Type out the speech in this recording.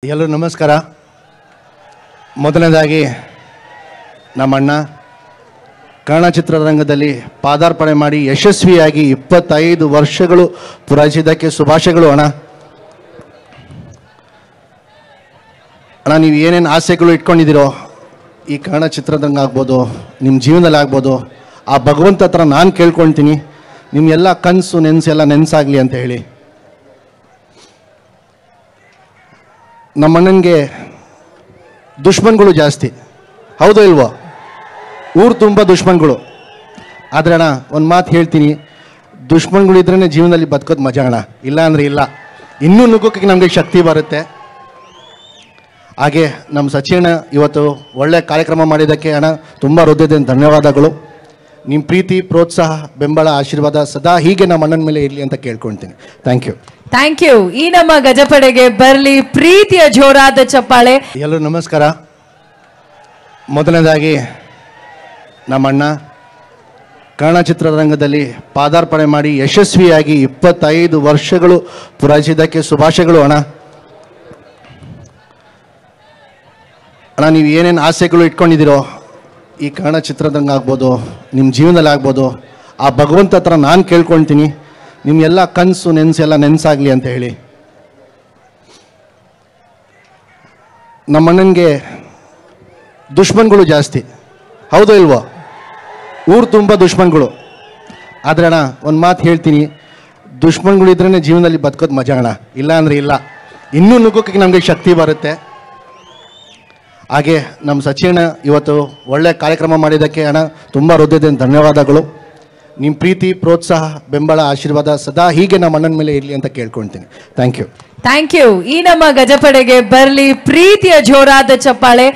ಎಲ್ಲರೂ ನಮಸ್ಕಾರ. ಮೊದಲನೇದಾಗಿ ನಮ್ಮಣ್ಣ ಕನ್ನಡ ಚಿತ್ರರಂಗದಲ್ಲಿ ಪಾದಾರ್ಪಣೆ ಮಾಡಿ ಯಶಸ್ವಿಯಾಗಿ 25 ವರ್ಷಗಳು ಪೂರೈಸಿದ್ದಕ್ಕೆ ಶುಭಾಶಯಗಳು ಅಣ್ಣ. ಅಣ್ಣ, ನೀವು ಏನೇನು ಆಸೆಗಳು ಇಟ್ಕೊಂಡಿದ್ದೀರೋ ಈ ಕನ್ನಡ ಚಿತ್ರರಂಗ ಆಗ್ಬೋದು, ನಿಮ್ಮ ಜೀವನದಲ್ಲಿ ಆಗ್ಬೋದು, ಆ ಭಗವಂತ ಹತ್ರ ನಾನು ಕೇಳ್ಕೊಳ್ತೀನಿ ನಿಮ್ಮೆಲ್ಲ ಕನಸು ನೆನಸೆಲ್ಲ ನೆನಸಾಗಲಿ ಅಂತ ಹೇಳಿ. ನಮ್ಮಣ್ಣನಿಗೆ ದುಶ್ಮನ್ಗಳು ಜಾಸ್ತಿ, ಹೌದೋ ಇಲ್ವೋ? ಊರು ತುಂಬ ದುಶ್ಮನ್ಗಳು. ಆದರೆ ಅಣ್ಣ, ಒಂದು ಮಾತು ಹೇಳ್ತೀನಿ, ದುಶ್ಮನ್ಗಳು ಇದ್ರೇ ಜೀವನದಲ್ಲಿ ಬದುಕೋದು ಮಜಾ ಅಣ್ಣ. ಇಲ್ಲ ಅಂದರೆ ಇಲ್ಲ, ಇನ್ನೂ ನುಗ್ಗೋಕ್ಕೆ ನಮಗೆ ಶಕ್ತಿ ಬರುತ್ತೆ. ಹಾಗೆ ನಮ್ಮ ಸಚಿನ್ ಇವತ್ತು ಒಳ್ಳೆ ಕಾರ್ಯಕ್ರಮ ಮಾಡಿದ್ದಕ್ಕೆ ಅಣ್ಣ ತುಂಬ ಹೃದಯದ ಧನ್ಯವಾದಗಳು. ನಿಮ್ಮ ಪ್ರೀತಿ, ಪ್ರೋತ್ಸಾಹ, ಬೆಂಬಲ, ಆಶೀರ್ವಾದ ಸದಾ ಹೀಗೆ ನಮ್ಮ ಅಣ್ಣನ ಮೇಲೆ ಇರಲಿ ಅಂತ ಕೇಳ್ಕೊಳ್ತೀನಿ. Thank you. Thank you. ಈ ನಮ್ಮ ಗಜಪಡೆಗೆ ಬರಲಿ ಪ್ರೀತಿಯ ಜೋರಾದ ಚಪ್ಪಾಳೆ. ಎಲ್ಲರೂ ನಮಸ್ಕಾರ. ಮೊದಲನೇದಾಗಿ ನಮ್ಮಣ್ಣ ಕನ್ನಡ ಚಿತ್ರರಂಗದಲ್ಲಿ ಪಾದಾರ್ಪಣೆ ಮಾಡಿ ಯಶಸ್ವಿಯಾಗಿ 25 ವರ್ಷಗಳು ಪೂರೈಸಿದ್ದಕ್ಕೆ ಶುಭಾಶಯಗಳು ಅಣ್ಣ. ಅಣ್ಣ, ನೀವು ಏನೇನು ಆಸೆಗಳು ಇಟ್ಕೊಂಡಿದ್ದೀರೋ ಈ ಕನ್ನಡ ಚಿತ್ರರಂಗ ಆಗ್ಬೋದು, ನಿಮ್ಮ ಜೀವನದಲ್ಲಿ ಆಗ್ಬೋದು, ಆ ಭಗವಂತ ಹತ್ರ ನಾನು ಕೇಳ್ಕೊಳ್ತೀನಿ ನಿಮ್ಮೆಲ್ಲ ಕನಸು ನೆನಸೆಲ್ಲ ನೆನಸಾಗಲಿ ಅಂತ ಹೇಳಿ. ನಮ್ಮಣ್ಣನಿಗೆ ದುಶ್ಮನ್ಗಳು ಜಾಸ್ತಿ, ಹೌದೋ ಇಲ್ವೋ? ಊರು ತುಂಬ ದುಶ್ಮನ್ಗಳು. ಆದರೆ ಅಣ್ಣ, ಒಂದು ಮಾತು ಹೇಳ್ತೀನಿ, ದುಶ್ಮನ್ಗಳು ಇದ್ರೇ ಜೀವನದಲ್ಲಿ ಬದುಕೋದು ಮಜಾ ಅಣ್ಣ. ಇಲ್ಲ ಅಂದರೆ ಇಲ್ಲ, ಇನ್ನೂ ನುಗ್ಗೋಕ್ಕೆ ನಮಗೆ ಶಕ್ತಿ ಬರುತ್ತೆ. ಹಾಗೆ ನಮ್ಮ ಸಚಿನ್ ಇವತ್ತು ಒಳ್ಳೆ ಕಾರ್ಯಕ್ರಮ ಮಾಡಿದ್ದಕ್ಕೆ ಅಣ್ಣ ತುಂಬ ಹೃದಯದ ಧನ್ಯವಾದಗಳು. ನಿಮ್ಮ ಪ್ರೀತಿ, ಪ್ರೋತ್ಸಾಹ, ಬೆಂಬಲ, ಆಶೀರ್ವಾದ ಸದಾ ಹೀಗೆ ನಮ್ಮ ಅಣ್ಣನ ಮೇಲೆ ಇರಲಿ ಅಂತ ಕೇಳ್ಕೊಳ್ತೀನಿ. Thank you. Thank you. ಈ ನಮ್ಮ ಗಜಪಡೆಗೆ ಬರಲಿ ಪ್ರೀತಿಯ ಜೋರಾದ ಚಪ್ಪಾಳೆ.